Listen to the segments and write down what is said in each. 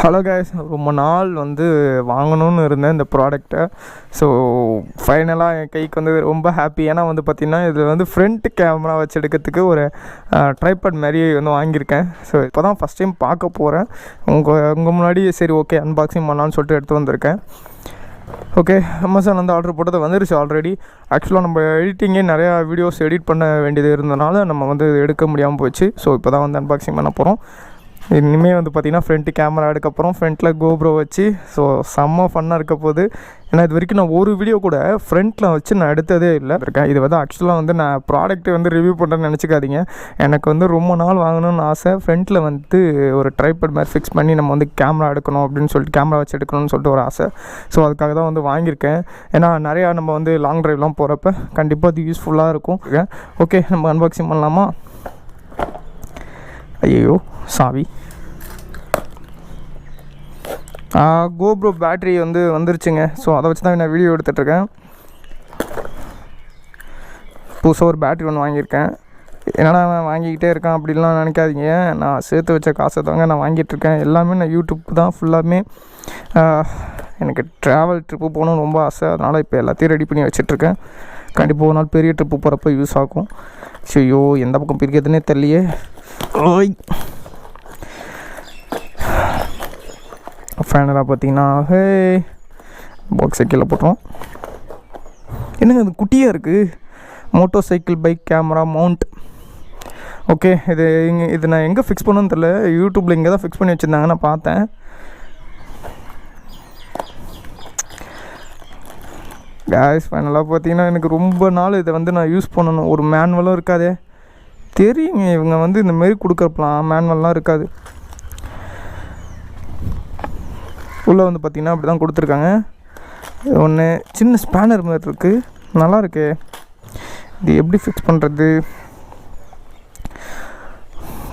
Hello guys, ரொம்ப நாள் வந்து வாங்கணும்னு இருந்தேன் இந்த ப்ராடக்டை. ஸோ ஃபைனலாக என் கைக்கு வந்து ரொம்ப ஹாப்பி. ஏன்னா வந்து பார்த்திங்கன்னா இதில் வந்து ஃப்ரண்ட் கேமரா வச்சு எடுக்கிறதுக்கு ஒரு ட்ரைபாட் மாதிரி வந்து வாங்கியிருக்கேன். ஸோ இப்போ தான் ஃபஸ்ட் டைம் பார்க்க போகிறேன். உங்கள் முன்னாடி சரி ஓகே அன்பாக்சிங் பண்ணலான்னு சொல்லிட்டு எடுத்து வந்திருக்கேன். ஓகே, அமேசான் வந்து ஆர்டர் போட்டது வந்துருச்சு ஆல்ரெடி. ஆக்சுவலாக நம்ம எடிட்டிங்கே நிறையா வீடியோஸ் எடிட் பண்ண வேண்டியது இருந்தனால நம்ம வந்து எடுக்க முடியாமல் போச்சு. ஸோ இப்போ தான் வந்து அன்பாக்சிங் பண்ண போகிறோம். இனிமேல் வந்து பார்த்திங்கன்னா ஃப்ரண்ட்டு கேமரா எடுக்கப்புறம் ஃப்ரண்ட்டில் கோப்ரோ வச்சு ஸோ செம்ம ஃபன்னாக இருக்க போகுது. ஏன்னா இது வரைக்கும் நான் ஒரு வீடியோ கூட ஃப்ரண்ட்டில் வச்சு நான் எடுத்ததே இல்லை இருக்கேன். இது வந்து ஆக்சுவலாக வந்து நான் ப்ராடக்ட்டை வந்து ரிவ்யூ பண்ணுறேன்னு நினச்சிக்காதீங்க. எனக்கு வந்து ரொம்ப நாள் வாங்கணும்னு ஆசை. ஃப்ரண்ட்டில் வந்து ஒரு ட்ரைபாட் மாதிரி ஃபிக்ஸ் பண்ணி நம்ம வந்து கேமரா எடுக்கணும் அப்படின்னு சொல்லிட்டு கேமரா வச்சு எடுக்கணும்னு சொல்லிட்டு ஒரு ஆசை. ஸோ அதுக்காக தான் வந்து வாங்கியிருக்கேன். ஏன்னா நிறையா நம்ம வந்து லாங் ட்ரைவ்லாம் போகிறப்ப கண்டிப்பாக அது யூஸ்ஃபுல்லாக இருக்கும். ஓகே, நம்ம அன்பாக்சிங் பண்ணலாமா? ஐயோ சாவி. கோப்ரோ பேட்ரி வந்து வந்துருச்சுங்க. ஸோ அதை வச்சு தான் நான் வீடியோ எடுத்துகிட்ருக்கேன். புதுசாக ஒரு பேட்ரி ஒன்று வாங்கியிருக்கேன். என்னடா நான் வாங்கிக்கிட்டே இருக்கேன் அப்படின்லாம் நினைக்காதீங்க. நான் சேர்த்து வச்ச காசை தாங்க நான் வாங்கிட்டுருக்கேன். எல்லாமே நான் யூடியூப் தான் ஃபுல்லாமே. எனக்கு ட்ராவல் ட்ரிப்பு போகணுன்னு ரொம்ப ஆசை. அதனால் இப்போ எல்லாத்தையும் ரெடி பண்ணி வச்சிட்ருக்கேன். கண்டிப்பாக ஒரு நாள் பெரிய ட்ரிப்பு போகிறப்ப யூஸ் ஆகும். ஐயோ எந்த பக்கம் பிரிக்கிறதுனே தெரியலையே. ஓய், ஃபைனலாக பார்த்தீங்கன்னா பாக்ஸ் சைக்கிளில் போட்டோம். என்னங்க அது குட்டியாக இருக்குது? Motor cycle bike camera mount. Okay, இது நான் எங்கே ஃபிக்ஸ் பண்ணணும்னு தெரியல. யூடியூப்பில் இங்கே தான் ஃபிக்ஸ் பண்ணி வச்சுருந்தாங்க, நான் பார்த்தேன். கேஸ் ஃபைனலாக பார்த்தீங்கன்னா எனக்கு ரொம்ப நாள் இதை வந்து நான் யூஸ் பண்ணணும். ஒரு மேனுவலும் இருக்காதே. தெரியுங்க, இவங்க வந்து இந்தமாரி கொடுக்குறப்பலாம் மேனுவல்லாம் இருக்காது. உள்ளே வந்து பார்த்திங்கன்னா அப்படி தான் கொடுத்துருக்காங்க. ஒன்று சின்ன ஸ்பேனர் மாதிரி இருக்குது, நல்லா இருக்கு. இது எப்படி ஃபிக்ஸ் பண்ணுறது?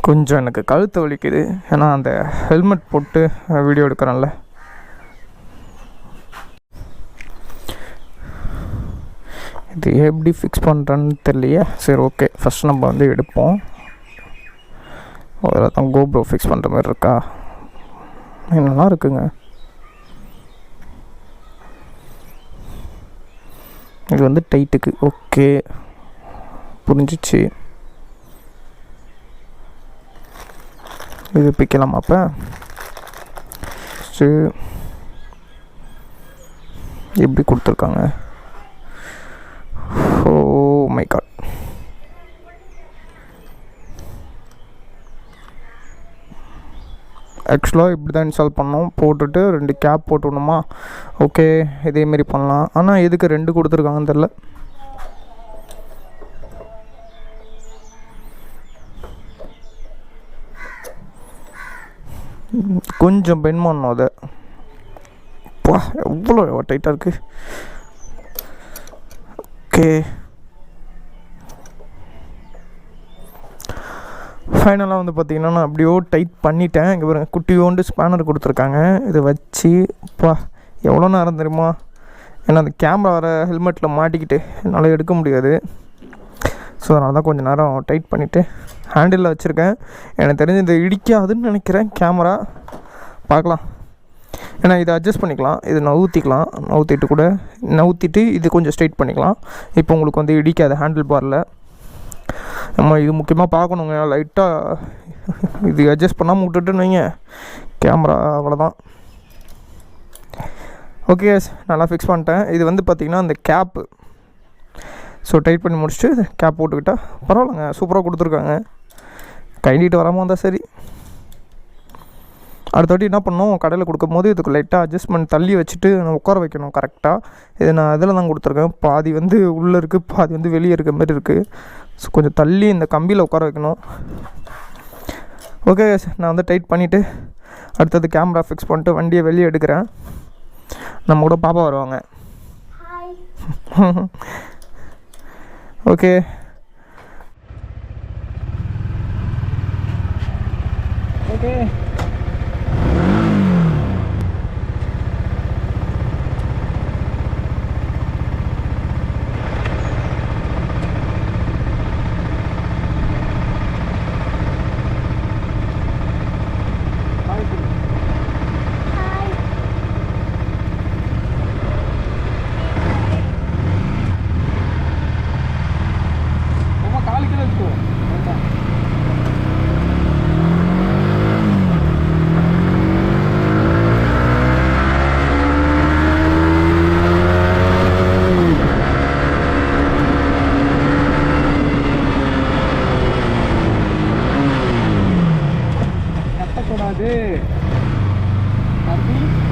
கொஞ்சம் எனக்கு கழுத்தை வலிக்குது. ஏன்னா அந்த ஹெல்மெட் போட்டு வீடியோ எடுக்கிறேன்ல. இது எப்படி ஃபிக்ஸ் பண்ணுறேன்னு தெரியலையே. சரி ஓகே, ஃபஸ்ட் நம்ம வந்து எடுப்போம். அதில் தான் கோப்ரோ ஃபிக்ஸ் பண்ணுற மாதிரி இருக்கா? நல்லா இருக்குங்க. இது வந்து டைட்டுக்கு. ஓகே, புரிஞ்சிச்சு. இது பிக்கலாம். அப்போ எப்படி கொடுத்துருக்காங்க? Oh my God. ஆக்சுவலாக இப்படி தான் இன்ஸ்டால் பண்ணோம். போட்டுட்டு 2 கேப் போட்டுணுமா? ஓகே, இதேமாரி பண்ணலாம். ஆனால் எதுக்கு 2 கொடுத்துருக்காங்கன்னு தெரில. கொஞ்சம் பெண்ட் பண்ணணும் அதை. பா எவ்வளோ டைட்டாக இருக்குது. ஓகே, ஃபைனலாக வந்து பார்த்திங்கன்னா நான் அப்படியோ டைட் பண்ணிட்டேன். இங்கே பாருங்க, குட்டியோண்டு ஸ்பேனர் கொடுத்துருக்காங்க. இதை வச்சு பா எவ்வளோ நேரம் தெரியுமா? ஏன்னா அந்த கேமரா வர ஹெல்மெட்டில் மாட்டிக்கிட்டு என்னால் எடுக்க முடியாது. ஸோ அதனால தான் கொஞ்சம் நேரம் டைட் பண்ணிவிட்டு ஹேண்டிலில் வச்சுருக்கேன். எனக்கு தெரிஞ்சு இது இடிக்காதுன்னு நினைக்கிறேன் கேமரா. பார்க்கலாம். ஏன்னா இதை அட்ஜஸ்ட் பண்ணிக்கலாம். இது நவுத்திட்டு இது கொஞ்சம் ஸ்ட்ரைட் பண்ணிக்கலாம். இப்போ உங்களுக்கு வந்து இடிக்காது ஹேண்டில் பாரில். நம்ம இது முக்கியமாக பார்க்கணுங்க. லைட்டாக இது அட்ஜஸ்ட் பண்ணாமல் விட்டுட்டுன்னு வைங்க, கேமரா அவ்வளோதான். ஓகே, நல்லா ஃபிக்ஸ் பண்ணிட்டேன். இது வந்து பார்த்திங்கன்னா அந்த கேப்பு. ஸோ டைட் பண்ணி முடிச்சுட்டு கேப் போட்டுக்கிட்டால் பரவாயில்லைங்க, சூப்பராக கொடுத்துருக்காங்க. கைண்டிட்டு வராமல் வந்தால் சரி. அடுத்த வாட்டி என்ன பண்ணணும், கடையில் கொடுக்கும் போது இதுக்கு லைட்டாக அட்ஜஸ்ட்மெண்ட் தள்ளி வச்சுட்டு நான் உட்கார வைக்கணும் கரெக்டாக. இதை நான் அதில் தான் கொடுத்துருக்கேன். பாதி வந்து உள்ளே இருக்குது, பாதி வந்து வெளியே இருக்க மாதிரி இருக்குது. ஸோ கொஞ்சம் தள்ளி இந்த கம்பியில் உட்கார வைக்கணும். ஓகே, நான் வந்து டைட் பண்ணிவிட்டு அடுத்தது கேமரா ஃபிக்ஸ் பண்ணிட்டு வண்டியை வெளியே எடுக்கிறேன். நம்ம கூட பாப்பா வருவாங்க. ஓகே, ஓகே கூடாது தம்பி.